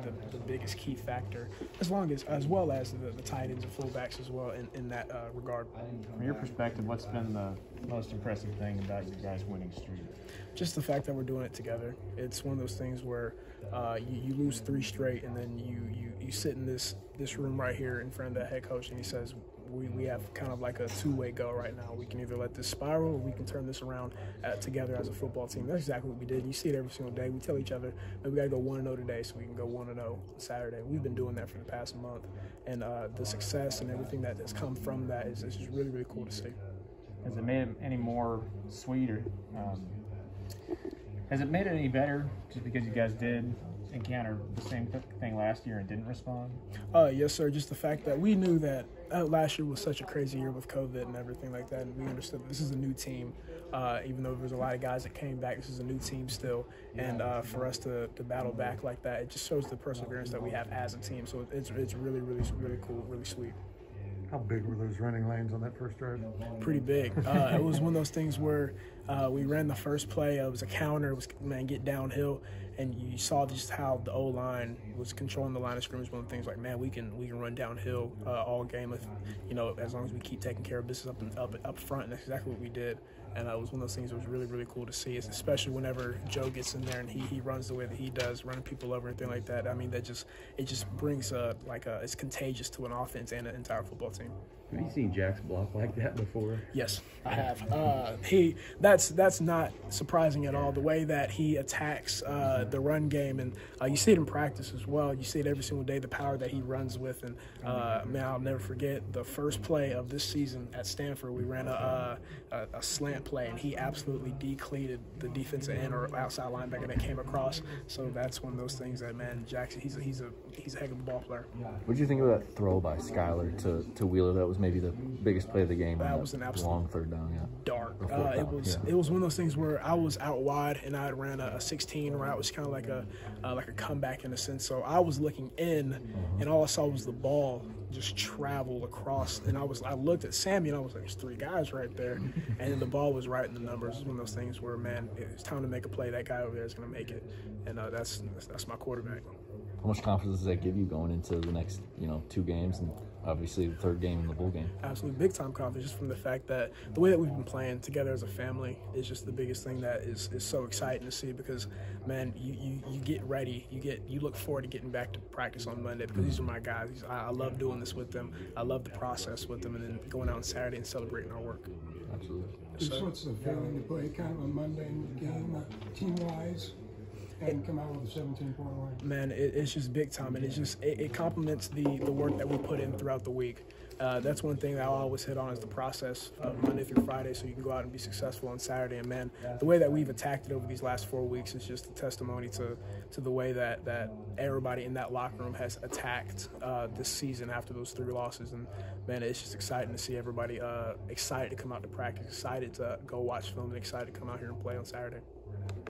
the biggest key factor, as well as the tight ends and fullbacks as well in that regard. From your perspective, what's been the most impressive thing about your guys' winning streak? Just the fact that we're doing it together. It's one of those things where you lose 3 straight, and then you sit in this room right here in front of the head coach, and he says, we have kind of like a two-way go right now. We can either let this spiral, or we can turn this around together as a football team. That's exactly what we did. You see it every single day. We tell each other that we got to go 1-0 today so we can go 1-0 on Saturday. We've been doing that for the past month, and the success and everything that has come from that is just really, really cool to see. Has it made it any more sweet, or has it made it any better just because you guys did encounter the same thing last year and didn't respond? Yes, sir. Just the fact that we knew that last year was such a crazy year with COVID and everything like that, and we understood that this is a new team. Even though there's a lot of guys that came back, this is a new team still, and for us to battle back like that, it just shows the perseverance that we have as a team. So it's really, really, really cool, really sweet. How big were those running lanes on that first drive? Pretty big. It was one of those things where we ran the first play. It was a counter. It was, man, get downhill, and you saw just how the O-line was controlling the line of scrimmage. One of the things like, man, we can run downhill all game if, as long as we keep taking care of business up front. And that's exactly what we did. And it was one of those things that was really, really cool to see, especially whenever Joe gets in there and he runs the way that he does, running people over and things like that. I mean, it just brings it's contagious to an offense and an entire football team. Have you seen Jax block like that before? Yes, I have. That's not surprising at all. The way that he attacks the run game, and you see it in practice as well. You see it every single day. The power that he runs with, and man, I'll never forget the first play of this season at Stanford. We ran a slant play, and he absolutely decleated the defensive end or outside linebacker that came across. So that's one of those things that, man, Jackson, he's a heck of a ball player. What did you think of that throw by Skyler to Wheeler? That was maybe the biggest play of the game. That was an absolute long third down. Yeah, dart. It was one of those things where I was out wide and I ran a 16 route. It was kind of like a comeback in a sense. So I was looking in, and all I saw was the ball just travel across. And I looked at Sammy and I was like, there's 3 guys right there, and then the ball was right in the numbers. It's one of those things where, man, it's time to make a play. That guy over there is going to make it, and that's my quarterback. How much confidence does that give you going into the next 2 games, and obviously the third game in the bowl game? Absolutely, big time confidence, just from the fact that the way that we've been playing together as a family is just the biggest thing that is so exciting to see, because, man, you get ready, you look forward to getting back to practice on Monday, because these are my guys. I love doing this with them. I love the process with them, and then going out on Saturday and celebrating our work. Absolutely. So what's the feeling to play kind of a mundane game team-wise and come out with a 17-point win? Man, it's just big time, and it complements the work that we put in throughout the week. That's one thing that I'll always hit on, is the process of Monday through Friday, so you can go out and be successful on Saturday. And, man, the way that we've attacked it over these last 4 weeks is just a testimony to the way that everybody in that locker room has attacked this season after those 3 losses. And, man, it's just exciting to see everybody excited to come out to practice, excited to go watch film, and excited to come out here and play on Saturday.